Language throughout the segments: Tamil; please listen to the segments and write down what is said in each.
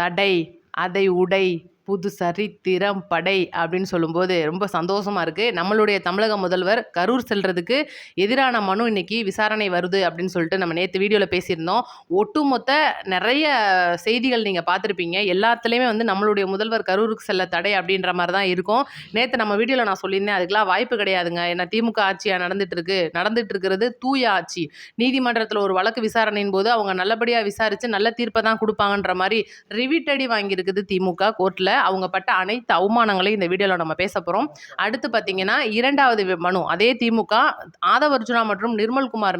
தடை, அதை உடை, புது சரித்திரம் படை அப்படின்னு சொல்லும்போது ரொம்ப சந்தோஷமா இருக்கு. நம்மளுடைய தமிழக முதல்வர் கரூர் செல்றதுக்கு எதிரான மனு இன்னைக்கு விசாரணை வருது அப்படின்னு சொல்லிட்டு நம்ம நேற்று வீடியோவில் பேசியிருந்தோம். ஒட்டுமொத்த நிறைய செய்திகள் நீங்கள் பார்த்துருப்பீங்க. எல்லாத்துலேயுமே வந்து நம்மளுடைய முதல்வர் கரூருக்கு செல்ல தடை அப்படின்ற மாதிரி தான் இருக்கும். நேற்று நம்ம வீடியோவில் நான் சொல்லியிருந்தேன், அதுக்கெல்லாம் வாய்ப்பு கிடையாதுங்க. ஏன்னா திமுக ஆட்சியாக நடந்துட்டு இருக்கிறது தூய ஆட்சி. நீதிமன்றத்தில் ஒரு வழக்கு விசாரணையின் போது அவங்க நல்லபடியாக விசாரித்து நல்ல தீர்ப்பை தான் கொடுப்பாங்கன்ற மாதிரி ரிவிட்டடி வாங்கியிருக்குது திமுக கோர்ட்டில். அவங்க பட்ட அனைத்து அவமானங்களையும் இந்த வீடியோவில் நம்ம பேச போகிறோம். அடுத்து பார்த்தீங்கன்னா, இரண்டாவது மனு அதே திமுக ஆதவர்ஜுனா மற்றும் நிர்மல்குமார்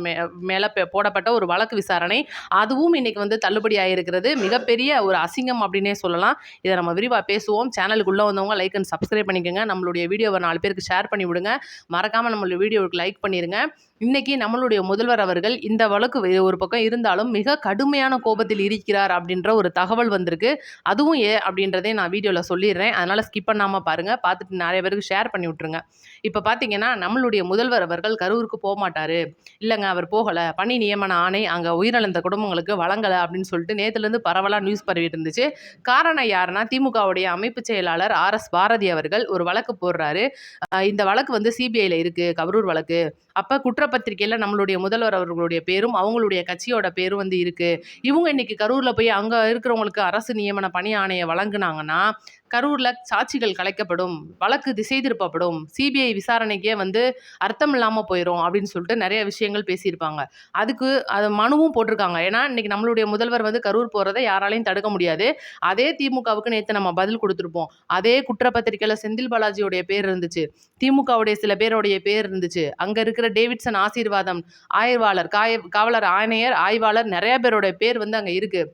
மேலே போடப்பட்ட ஒரு வழக்கு விசாரணை, அதுவும் இன்னைக்கு வந்து தள்ளுபடி ஆகியிருக்கிறது. மிகப்பெரிய ஒரு அசிங்கம் அப்படின்னே சொல்லலாம். இதை நம்ம விரிவாக பேசுவோம். சேனலுக்குள்ளே வந்தவங்க லைக் அண்ட் சப்ஸ்கிரைப் பண்ணிக்கோங்க. நம்மளுடைய வீடியோவை 4 பேருக்கு ஷேர் பண்ணி விடுங்க. மறக்காமல் நம்மளுடைய வீடியோவுக்கு லைக் பண்ணிடுங்க. இன்னைக்கு நம்மளுடைய முதல்வர் அவர்கள் இந்த வழக்கு ஒரு பக்கம் இருந்தாலும் மிக கடுமையான கோபத்தில் இருக்கிறார் அப்படின்ற ஒரு தகவல் வந்திருக்கு. அதுவும் அப்படின்றதே நான் வீடியோவில் சொல்லிடுறேன். அதனால் ஸ்கிப் பண்ணாமல் பாருங்கள். பார்த்துட்டு நிறைய பேருக்கு ஷேர் பண்ணி விட்ருங்க. இப்போ பார்த்தீங்கன்னா, நம்மளுடைய முதல்வர் அவர்கள் கரூருக்கு போக மாட்டார், இல்லைங்க அவர் போகலை, பணி நியமன ஆணை அங்கே உயிரிழந்த குடும்பங்களுக்கு வழங்கலை அப்படின்னு சொல்லிட்டு நேற்றுலேருந்து பரவலாக நியூஸ் பரவிட்டு இருந்துச்சு. காரணம் யாருன்னா, திமுகவுடைய அமைப்பு செயலாளர் RS பாரதி அவர்கள் ஒரு வழக்கு போடுறாரு. இந்த வழக்கு வந்து சிபிஐயில் இருக்குது, கரூர் வழக்கு. அப்போ குற்றப்பத்திரிகையில் நம்மளுடைய முதல்வர் அவர்களுடைய பேரும் அவங்களுடைய கட்சியோட பேரும் வந்து இருக்குது. இவங்க இன்னைக்கு கரூரில் போய் அங்கே இருக்கிறவங்களுக்கு அரசு நியமன பணி ஆணையை வழங்குனாங்கன்னா கரூரில் சாட்சிகள் கலைக்கப்படும், வழக்கு திசை திருப்பப்படும், சிபிஐ விசாரணைக்கே வந்து அர்த்தம் இல்லாமல் போயிடும் அப்படின்னு சொல்லிட்டு நிறைய விஷயங்கள் பேசியிருப்பாங்க. அதுக்கு அது மனுவும் போட்டிருக்காங்க. ஏன்னா இன்னைக்கு நம்மளுடைய முதல்வர் வந்து கரூர் போகிறத யாராலையும் தடுக்க முடியாது. அதே திமுகவுக்கு நேற்று நம்ம பதில் கொடுத்துருப்போம். அதே குற்றப்பத்திரிகையில் செந்தில் பாலாஜியோடைய பேர் இருந்துச்சு, திமுகவுடைய சில பேருடைய பேர் இருந்துச்சு, அங்கே இருக்கிற டேவிட்சன் ஆசீர்வாதம் ஆய்வாளர், காவலர் ஆணையர், ஆய்வாளர் நிறைய பேரோட பேர் வந்து அங்கே இருக்குது.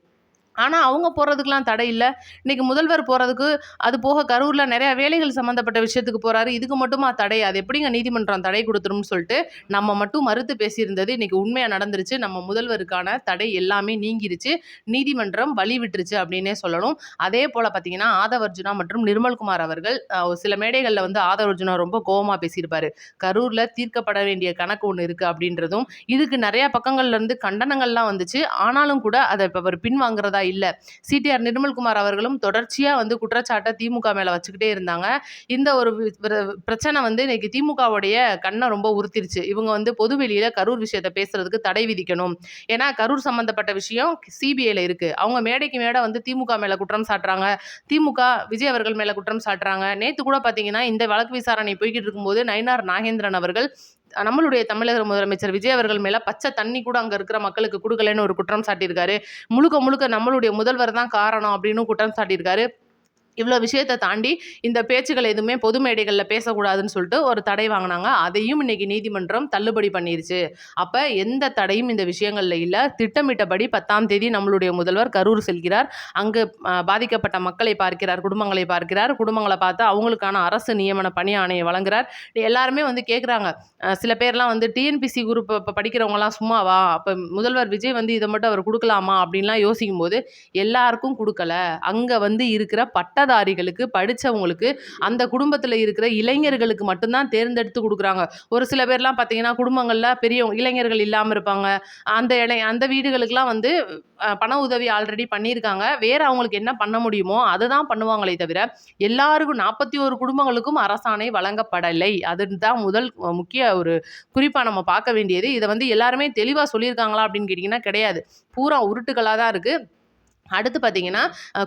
ஆனால் அவங்க போகிறதுக்கெலாம் தடை இல்லை. இன்றைக்கி முதல்வர் போகிறதுக்கு, அது போக கரூரில் நிறையா வேலைகள் சம்மந்தப்பட்ட விஷயத்துக்கு போகிறாரு, இதுக்கு மட்டுமா தடை? அது எப்படிங்க நீதிமன்றம் தடை கொடுத்துரும்னு சொல்லிட்டு நம்ம மட்டும் மறுத்து பேசியிருந்தது இன்றைக்கி உண்மையாக நடந்துருச்சு. நம்ம முதல்வருக்கான தடை எல்லாமே நீங்கிருச்சு, நீதிமன்றம் வழி விட்டுருச்சு அப்படின்னே சொல்லணும். அதே போல் பார்த்திங்கன்னா, ஆதவர்ஜுனா மற்றும் நிர்மல்குமார் அவர்கள் சில மேடைகளில் வந்து ஆதவர்ஜுனா ரொம்ப கோபமாக பேசியிருப்பார். கரூரில் தீர்க்கப்பட வேண்டிய கணக்கு ஒன்று இருக்குது அப்படின்றதும், இதுக்கு நிறையா பக்கங்கள்லேருந்து கண்டனங்கள்லாம் வந்துச்சு. ஆனாலும் கூட அதை இப்போ அவர் பின்வாங்கிறதா இல்லை. சிடிஆர் நிர்மல்குமார் அவர்களும் தொடர்ச்சியாக வந்து குற்றச்சாட்டை திமுக மேலே வச்சுக்கிட்டே இருந்தாங்க. இந்த ஒரு பிரச்சனை வந்து இன்னைக்கு திமுகவுடைய கண்ணை ரொம்ப உறுத்திருச்சு. இவங்க வந்து பொதுவெளியில் கரூர் விஷயத்தை பேசுறதுக்கு தடை விதிக்கணும். ஏன்னா கரூர் சம்பந்தப்பட்ட விஷயம் சிபிஐயில் இருக்குது. அவங்க மேடைக்கு மேடை வந்து திமுக மேலே குற்றம் சாட்டுறாங்க, திமுக விஜய் அவர்கள் மேலே குற்றம் சாட்டுறாங்க. நேற்று கூட பார்த்தீங்கன்னா, இந்த வழக்கு விசாரணை போய்கிட்டு இருக்கும்போது நயினார் நாகேந்திரன் அவர்கள் நம்மளுடைய தமிழக முதலமைச்சர் விஜய் அவர்கள் மேல பச்சை தண்ணி கூட அங்க இருக்கிற மக்களுக்கு கொடுக்கலன்னு ஒரு குற்றம் சாட்டியிருக்காரு. முழுக்க முழுக்க நம்மளுடைய முதல்வர் தான் காரணம் அப்படின்னு குற்றம் சாட்டியிருக்காரு. இவ்வளோ விஷயத்தை தாண்டி இந்த பேச்சுக்கள் எதுவுமே பொது மேடைகளில் பேசக்கூடாதுன்னு சொல்லிட்டு ஒரு தடை வாங்கினாங்க. அதையும் இன்னைக்கு நீதிமன்றம் தள்ளுபடி பண்ணிருச்சு. அப்போ எந்த தடையும் இந்த விஷயங்களில் இல்லை. திட்டமிட்டபடி 10ஆம் தேதி நம்மளுடைய முதல்வர் கரூர் செல்கிறார். அங்கு பாதிக்கப்பட்ட மக்களை பார்க்கிறார், குடும்பங்களை பார்க்கிறார். குடும்பங்களை பார்த்து அவங்களுக்கான அரசு நியமன பணி ஆணையை வழங்குறார். எல்லாருமே வந்து கேட்குறாங்க, சில பேர்லாம் வந்து டிஎன்பிசி குரூப் இப்போ படிக்கிறவங்கலாம் சும்மாவா, அப்போ முதல்வர் விஜய் வந்து இதை மட்டும் அவர் கொடுக்கலாமா அப்படின்லாம் யோசிக்கும் போது எல்லாருக்கும் கொடுக்கல. அங்கே வந்து இருக்கிற பட்டதாரிகளுக்கு, படித்தவங்களுக்கு, அந்த குடும்பத்தில் இருக்கிற இளைஞர்களுக்கு மட்டும்தான் தேர்ந்தெடுத்து கொடுக்குறாங்க. ஒரு சில பேர்லாம் பார்த்தீங்கன்னா, குடும்பங்களில் பெரிய இளைஞர்கள் இல்லாமல் இருப்பாங்க. அந்த வீடுகளுக்கெல்லாம் வந்து பண உதவி ஆல்ரெடி பண்ணியிருக்காங்க. வேறு அவங்களுக்கு என்ன பண்ண முடியுமோ அதை தான் பண்ணுவாங்களே தவிர எல்லாருக்கும் 41 குடும்பங்களுக்கும் அரசாணை வழங்கப்படலை. அதுதான் முதல் முக்கிய ஒரு குறிப்பாக நம்ம பார்க்க வேண்டியது. இதை வந்து எல்லாருமே தெளிவாக சொல்லியிருக்காங்களா அப்படின்னு கேட்டிங்கன்னா கிடையாது. பூரா உருட்டுகளாக தான் இருக்குது. அடுத்து பார்த்தீங்கன்னா,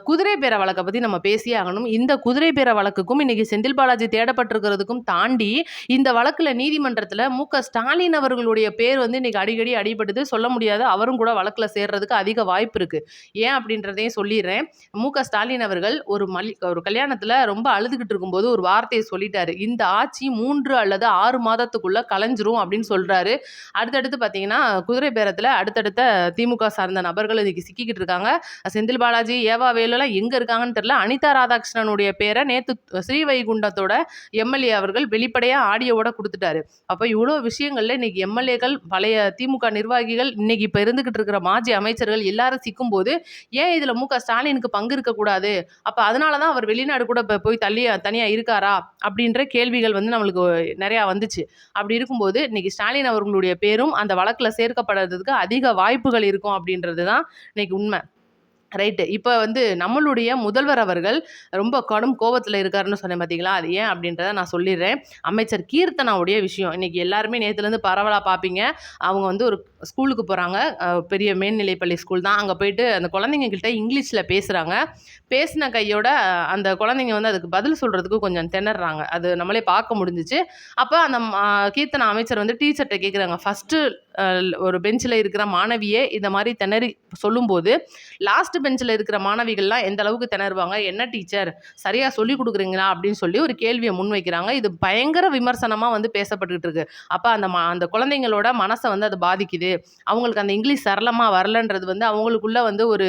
குதிரை பேர வழக்கை பற்றி நம்ம பேசியே ஆகணும். இந்த குதிரை பேர வழக்குக்கும் இன்னைக்கு செந்தில் பாலாஜி தேடப்பட்டிருக்கிறதுக்கும் தாண்டி இந்த வழக்கில் நீதிமன்றத்தில் மு.க. ஸ்டாலின் அவர்களுடைய பேர் வந்து இன்னைக்கு அடிக்கடி அடிபடுது. சொல்ல முடியாது, அவரும் கூட வழக்கில் சேர்றதுக்கு அதிக வாய்ப்பு இருக்குது. ஏன் அப்படின்றதையும் சொல்லிடுறேன். மு.க. ஸ்டாலின் அவர்கள் ஒரு கல்யாணத்தில் ரொம்ப அழுதுகிட்டு இருக்கும்போது ஒரு வார்த்தையை சொல்லிட்டாரு, இந்த ஆட்சி 3 அல்லது 6 மாதத்துக்குள்ள கலைஞ்சிரும் அப்படின்னு சொல்றாரு. அடுத்தடுத்து பார்த்தீங்கன்னா, குதிரை பேரத்தில் அடுத்தடுத்த திமுக சார்ந்த நபர்கள் இன்னைக்கு சிக்கிக்கிட்டு இருக்காங்க. செந்தில் பாலாஜி, ஏவா வேலுலாம் எங்கே இருக்காங்கன்னு தெரியல. அனிதா ராதாகிருஷ்ணனுடைய பேரை நேற்று ஸ்ரீவைகுண்டத்தோட எம்எல்ஏ அவர்கள் வெளிப்படையாக ஆடியோவோட கொடுத்துட்டாரு. அப்போ இவ்வளோ விஷயங்கள்ல இன்னைக்கு எம்எல்ஏக்கள், பழைய திமுக நிர்வாகிகள், இன்னைக்கு இப்போ இருந்துகிட்டு இருக்கிற மாஜி அமைச்சர்கள் எல்லாரும் சிக்கும்போது ஏன் இதில் மு.க. ஸ்டாலினுக்கு பங்கு இருக்கக்கூடாது? அப்போ அதனால தான் அவர் வெளிநாடு கூட இப்போ போய் தனியாக இருக்காரா அப்படின்ற கேள்விகள் வந்து நம்மளுக்கு நிறையா வந்துச்சு. அப்படி இருக்கும்போது இன்னைக்கு ஸ்டாலின் அவர்களுடைய பேரும் அந்த வழக்கில் சேர்க்கப்படுறதுக்கு அதிக வாய்ப்புகள் இருக்கும் அப்படின்றது தான் இன்னைக்கு உண்மை. ரைட்டு. இப்ப வந்து நம்மளுடைய முதல்வர் அவர்கள் ரொம்ப கடும் கோவத்துல இருக்காருன்னு சொன்னேன் பார்த்தீங்களா? அது ஏன் அப்படின்றத நான் சொல்லிர்றேன். அமைச்சர் கீர்த்தனாவுடைய விஷயம். இன்னைக்கு எல்லாருமே நேத்துலேருந்து பரவலா பார்ப்பீங்க. அவங்க வந்து ஒரு ஸ்கூலுக்கு போறாங்க. பெரிய மேல்நிலைப்பள்ளி ஸ்கூல் தான். அங்க போயிட்டு அந்த குழந்தைங்க கிட்ட இங்கிலீஷ்ல பேசுறாங்க. பேசின கையோட அந்த குழந்தைங்க வந்து அதுக்கு பதில் சொல்றதுக்கு கொஞ்சம் திணர்றாங்க. அது நம்மளே பார்க்க முடிஞ்சுச்சு. அப்ப அந்த கீர்த்தனா அமைச்சர் வந்து டீச்சர்ட்ட கேட்குறாங்க. ஃபர்ஸ்ட்டு ஒரு பெஞ்சில இருக்கிற மாணவியே இந்த மாரி திணறி சொல்லும்போது, லாஸ்ட் பெஞ்சில இருக்கிற மாணவிகள்லாம் எந்த அளவுக்கு திணறுவாங்க? "என்ன டீச்சர் சரியா சொல்லிக் குடுக்குறீங்களா?" அப்படின்னு சொல்லி ஒரு கேள்விய முன்வைக்கிறாங்க. இது பயங்கர விமர்சனமா வந்து பேசப்பட்டுட்டு இருக்கு. அப்ப அந்த குழந்தைங்களோட மனச வந்து அது பாதிக்குது. அவங்களுக்கு அந்த இங்கிலீஷ் சரளமா வரலன்றது வந்து அவங்களுக்குள்ள வந்து ஒரு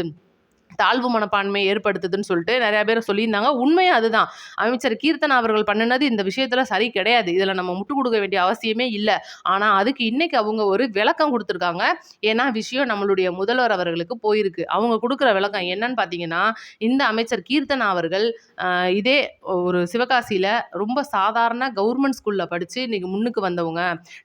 தாழ்வு மனப்பான்மை ஏற்படுத்துதுன்னு சொல்லிட்டு நெறைய பேர் சொல்லியிருந்தாங்க. உண்மையும் அதுதான். அமைச்சர் கீர்த்தனா அவர்கள் பண்ணுனது இந்த விஷயத்துல சரி கிடையாது. இதுல நம்ம முட்டுக் குடுக்க வேண்டிய அவசியமே இல்ல. ஆனா, அதுக்கு இன்னைக்கு அவங்க ஒரு விளக்கம் குடுத்துருக்காங்க. ஏன்னா, விஷயம் நம்மளுடைய முதல்வர் அவர்களுக்கு போயிருக்கு. அவங்க குடுக்குற விளக்கம் என்னன்னு பார்த்தீங்கன்னா, இந்த அமைச்சர் கீர்த்தனா அவர்கள் இதே ஒரு சிவகாசியில ரொம்ப சாதாரண கவர்மெண்ட் ஸ்கூல்ல படிச்சு இன்னைக்கு முன்னுக்கு வந்தவங்க.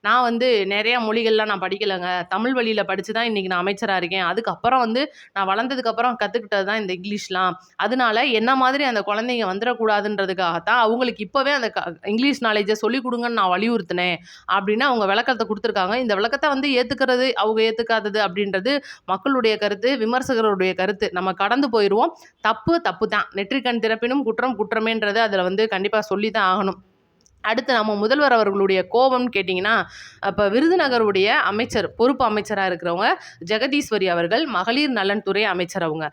நான் வந்து நெறைய மொழிகள்லாம் நான் படிக்கலங்க. தமிழ் வழியில படிச்சு தான் இன்னைக்கு நான் அமைச்சரா இருக்கேன். அதுக்கப்புறம் வந்து நான் வளர்ந்ததுக்கப்புறம் கத்துக்கிட்டது தான் இந்த இங்கிலீஷ்லாம். அதனால என்ன மாதிரி அந்த குழந்தைங்க வந்துறக்கூடாதுன்றதுக்காக தான் அவங்களுக்கு இப்பவே அந்த இங்கிலீஷ் நாலேட்ஜ சொல்லிக் குடுங்கன்னு நான் வலியுறுத்தினேன். அப்படின்னு அவங்க விளக்கத்த குடுத்துருக்காங்க. இந்த விளக்கத்த வந்து ஏத்துக்கிறது, அவங்க ஏத்துக்காதது அப்படின்றது மக்களுடைய கருத்து, விமர்சகருடைய கருத்து. நம்ம கடந்து போயிருவோம். தப்பு, தப்பு தான். நெற்றிக்கண் திறப்பினும் குற்றம் குற்றமேன்றது அதுல வந்து கண்டிப்பா சொல்லி தான் ஆகணும். அடுத்து நம்ம முதல்வர் அவர்களுடைய கோபம்னு கேட்டிங்கன்னா, அப்ப விருதுநகருடைய அமைச்சர், பொறுப்பு அமைச்சரா இருக்கிறவங்க ஜெகதீஸ்வரி அவர்கள் மகளிர் நலன் துறை அமைச்சர் அவங்க.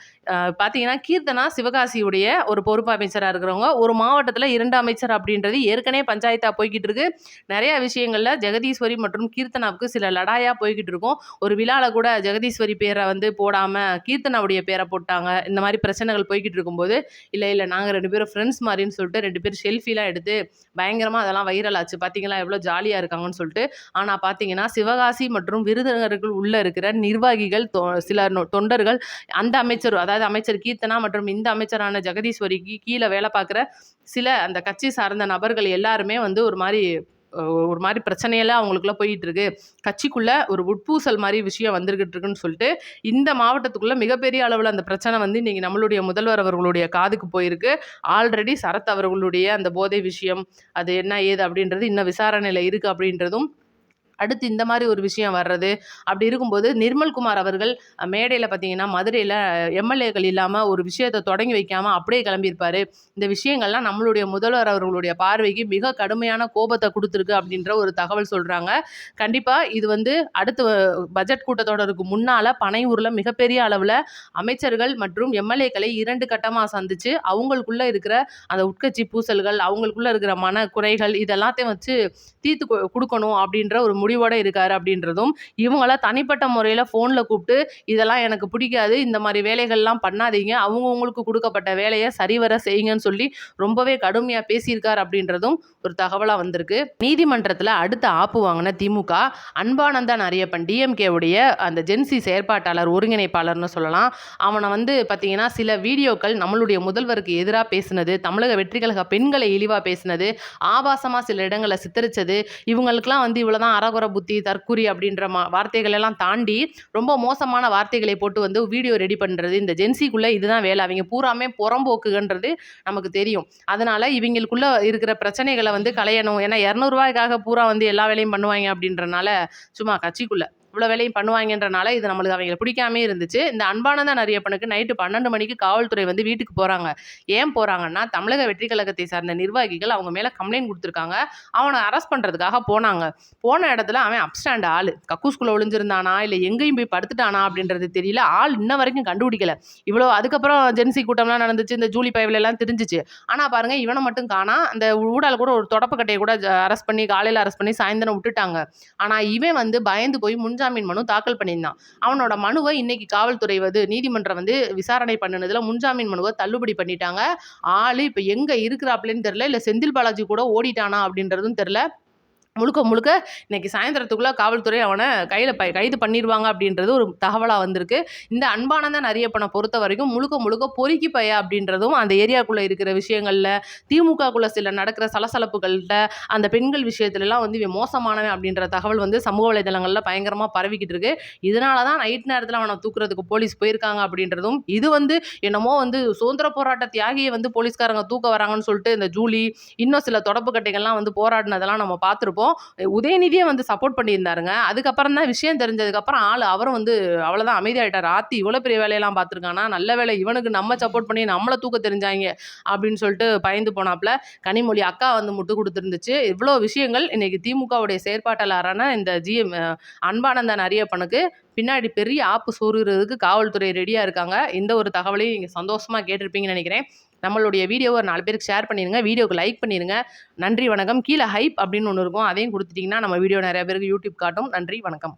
பார்த்தீங்கன்னா, கீர்த்தனா சிவகாசியுடைய ஒரு பொறுப்பு அமைச்சரா இருக்கிறவங்க. ஒரு மாவட்டத்தில 2 அமைச்சர் அப்படின்றது ஏற்கனவே பஞ்சாயத்தா போய்க்கிட்டு இருக்கு. நெறைய விஷயங்கள்ல ஜெகதீஸ்வரி மற்றும் கீர்த்தனாவுக்கு சில லடாயா போய்க்கிட்டு இருக்கும். ஒரு விழால கூட ஜெகதீஸ்வரி பேர வந்து போடாம கீர்த்தனாவுடைய பேர போட்டாங்க. இந்த மாரி பிரச்சனைகள் போய்க்கிட்டு இருக்கும்போது, இல்ல, இல்ல நாங்க 2 பேரும் ஃப்ரெண்ட்ஸ் மாரின்னு சொல்லிட்டு 2 பேரும் செல்ஃபிலாம் எடுத்து பயங்கரமா அதெல்லாம் வைரல் ஆச்சு. பார்த்தீங்களா எவ்வளோ ஜாலியா இருக்காங்கன்னு சொல்லிட்டு. ஆனா பார்த்தீங்கன்னா, சிவகாசி மற்றும் விருதுநகருக்கு உள்ள இருக்கிற நிர்வாகிகள், சில தொண்டர்கள் அந்த அமைச்சர் அதாவது அமைச்சர் கீர்த்தனா மற்றும் இந்த அமைச்சரான ஜெகதீஸ்வரிக்கு கீழ வேலை பார்க்குற சில அந்த கட்சி சார்ந்த நபர்கள் எல்லாருமே வந்து ஒரு மாரி பிரச்சனையெல்லாம் அவங்களுக்குள்ள போயிட்டு இருக்கு. கட்சிக்குள்ள ஒரு உட்பூசல் மாரி விஷயம் வந்துகிட்டு இருக்குன்னு சொல்லிட்டு, இந்த மாவட்டத்துக்குள்ள மிகப்பெரிய அளவுல அந்த பிரச்சனை வந்து இன்னைக்கு நம்மளுடைய முதல்வர் அவர்களுடைய காதுக்கு போயிருக்கு. ஆல்ரெடி சரத் அவர்களுடைய அந்த போதை விஷயம், அது என்ன ஏது அப்படின்றது இன்னும் விசாரணையில இருக்கு அப்படின்றதும் அடுத்து இந்த மாரி ஒரு விஷயம் வர்றது. அப்படி இருக்கும்போது நிர்மல்குமார் அவர்கள் மேடையில பார்த்தீங்கன்னா, மதுரையில எம்எல்ஏக்கள் இல்லாம ஒரு விஷயத்த தொடங்கி வைக்காம அப்படியே கிளம்பியிருப்பாரு. இந்த விஷயங்கள்லாம் நம்மளுடைய முதல்வர் அவர்களுடைய பார்வைக்கு மிக கடுமையான கோபத்த குடுத்துருக்கு அப்படின்ற ஒரு தகவல் சொல்றாங்க. கண்டிப்பா இது வந்து அடுத்த பட்ஜெட் கூட்டத்தொடருக்கு முன்னால பனையூர்ல மிகப்பெரிய அளவுல அமைச்சர்கள் மற்றும் எம்எல்ஏக்களை 2 கட்டமா சந்திச்சு, அவங்களுக்குள்ள இருக்கிற அந்த உட்கட்சி பூசல்கள், அவங்களுக்குள்ள இருக்கிற மன குறைகள் இது எல்லாத்தையும் வச்சு தீர்த்து குடுக்கணும் அப்படின்ற ஒரு முடிவோட இருக்காரு அப்படின்றதும், இவங்கள தனிப்பட்ட முறையில ஃபோன்ல கூப்ட்டு, இதெல்லாம் எனக்கு பிடிக்காது. இந்த மாரி வேலைகள்லாம் பண்ணாதீங்க. அவங்கவங்களுக்கு குடுக்கப்பட்ட வேலைய சரிவர செய்யுங்கன்னு சொல்லி ரொம்பவே கடுமையா பேசியிருக்காரு அப்படின்றதும் ஒரு தகவலா வந்திருக்கு. நீதிமன்றத்துல அடுத்த ஆப்பு வாங்குன திமுக, அன்பானந்தன் அரியப்பன் டிஎம்கே உடைய அந்த ஜென்சி செயற்பாட்டாளர், ஒருங்கிணைப்பாளர்ன்னு சொல்லலாம். அவன வந்து பார்த்தீங்கன்னா, சில வீடியோக்கள் நம்மளுடைய முதல்வருக்கு எதிரா பேசினது, தமிழக வெற்றி கழக பெண்களை இழிவா பேசினது, ஆபாசமா சில இடங்கள சித்தரிச்சது, இவங்களுக்கெல்லாம் வந்து இவ்வளோதான் அரகுர புத்தி, தற்குறி அப்படின்ற வார்த்தைகள் எல்லாம் தாண்டி ரொம்ப மோசமான வார்த்தைகளை போட்டு வந்து வீடியோ ரெடி பண்ணுறது. இந்த ஜென்சிக்குள்ள இதுதான் வேலை. அவங்க பூராமே புறம்போக்குகன்றது நமக்கு தெரியும். அதனால இவங்களுக்குள்ள இருக்கிற பிரச்சனைகளை வந்து களையணும். ஏன்னா ரூ. 200 பூரா வந்து எல்லா வேலையும் பண்ணுவாங்க அப்படின்றனால சும்மா கட்சிக்குள்ள இவ்வளோ வேலையும் பண்ணுவாங்கன்றனால இது நம்மளுக்கு அவங்கள பிடிக்காமே இருந்துச்சு. இந்த அன்பானந்தன் அரியப்பனுக்கு நைட்டு 12 மணிக்கு காவல்துறை வந்து வீட்டுக்கு போறாங்க. ஏன் போறாங்கன்னா, தமிழக வெற்றி கழகத்தை சார்ந்த நிர்வாகிகள் அவங்க மேல கம்ப்ளைண்ட் குடுத்துருக்காங்க. அவன அரெஸ்ட் பண்றதுக்காக போனாங்க. போன இடத்துல அவன் அப்ஸ்டாண்ட் ஆளு. கக்கூஸ்குள்ள ஒளிஞ்சிருந்தானா, இல்ல எங்கேயும் போய் படுத்துட்டானா அப்படின்றது தெரியல. ஆள் இன்ன வரைக்கும் கண்டுபிடிக்கல. இவ்வளோ அதுக்கப்புறம் ஜென்சி கூட்டம்லாம் நடந்துச்சு. இந்த ஜூலி பயவுல எல்லாம் தெரிஞ்சுச்சு. ஆனா பாருங்க இவன மட்டும் காணா. அந்த ஊடால கூட ஒரு தொடப்பக்கட்டைய கூட அரெஸ்ட் பண்ணி காலையில அரெஸ்ட் பண்ணி சாயந்தரம் விட்டுட்டாங்க. ஆனா இவன் வந்து பயந்து போய் முன்ஜாமீன் மனு தாக்கல் பண்ணியிருந்தான். அவனோட மனுவை இன்னைக்கு காவல்துறை வந்து நீதிமன்றம் வந்து விசாரணை பண்ணுனதுல முன்ஜாமீன் மனுவை தள்ளுபடி பண்ணிட்டாங்க. ஆளு இப்ப எங்க இருக்கிறாப்லன்னு தெரியல. இல்ல செந்தில் பாலாஜி கூட ஓடிட்டானா அப்படின்றதும் தெரியல. முழுக்க முழுக்க இன்னைக்கு சாயந்தரத்துக்குள்ள காவல்துறை அவனை கைது பண்ணிருவாங்க அப்படின்றது ஒரு தகவலா வந்திருக்கு. இந்த அன்பானந்தன் அரியப்பனை பொறுத்த வரைக்கும் முழுக்க முழுக்க பொறுக்கி பைய அப்படின்றதும் அந்த ஏரியாக்குள்ள இருக்கிற விஷயங்கள்ல, திமுகக்குள்ள சில நடக்கிற சலசலப்புகள்ல, அந்த பெண்கள் விஷயத்துலலாம் வந்து இவன் மோசமானவன் அப்படின்ற தகவல் வந்து சமூக வலைதளங்கள்ல பயங்கரமா பரவிக்கிட்டு இருக்கு. இதனால தான் நைட் நேரத்துல அவனை தூக்குறதுக்கு போலீஸ் போயிருக்காங்க அப்படின்றதும், இது வந்து என்னமோ வந்து சுதந்திர போராட்ட தியாகியை வந்து போலீஸ்காரங்க தூக்க வராங்கன்னு சொல்லிட்டு இந்த ஜூலி, இன்னும் சில தொடப்பு கட்டைகள்லாம் வந்து போராடினதெல்லாம் நம்ம பார்த்திருப்போம். உதயநிதியே வந்து சப்போர்ட் பண்ணியிருந்தாருங்க. அதுக்கப்புறம் தான் விஷயம் தெரிஞ்சதுக்கப்புறம் அவரும் வந்து அவ்வளோதான் அமைதியாயிட்டாரு. ஆத்தி இவ்வளோ பெரிய வேலையெல்லாம் பார்த்துருக்கானா, நல்ல வேளை இவனுக்கு நம்ம சப்போர்ட் பண்ணி நம்மள தூக்க தெரிஞ்சாய்ங்க அப்படின்னு சொல்லிட்டு பயந்து போனாப்ல. கனிமொழி அக்கா வந்து முட்டு குடுத்துருந்துச்சு. இவ்வளோ விஷயங்கள் இன்னைக்கு திமுகவுடைய செயற்பாட்டாளரான இந்த அன்பானந்தன் அரியப்பனுக்கு பின்னாடி பெரிய ஆப்பு சொருகுறதுக்கு காவல்துறை ரெடியா இருக்காங்க. இந்த ஒரு தகவலையும் நீங்க சந்தோஷமா கேட்டிருப்பீங்கன்னு நெனைக்கிறேன். நம்மளுடைய வீடியோவ ஒரு 4 பேருக்கு ஷேர் பண்ணிருங்க. வீடியோக்கு லைக் பண்ணிருங்க. நன்றி, வணக்கம். கீழ ஹைப் அப்படின்னு ஒண்ணு இருக்கும். அதையும் குடுத்துட்டீங்கன்னா நம்ம வீடியோ நெறைய பேருக்கு யூடியூப் காட்டும். நன்றி, வணக்கம்.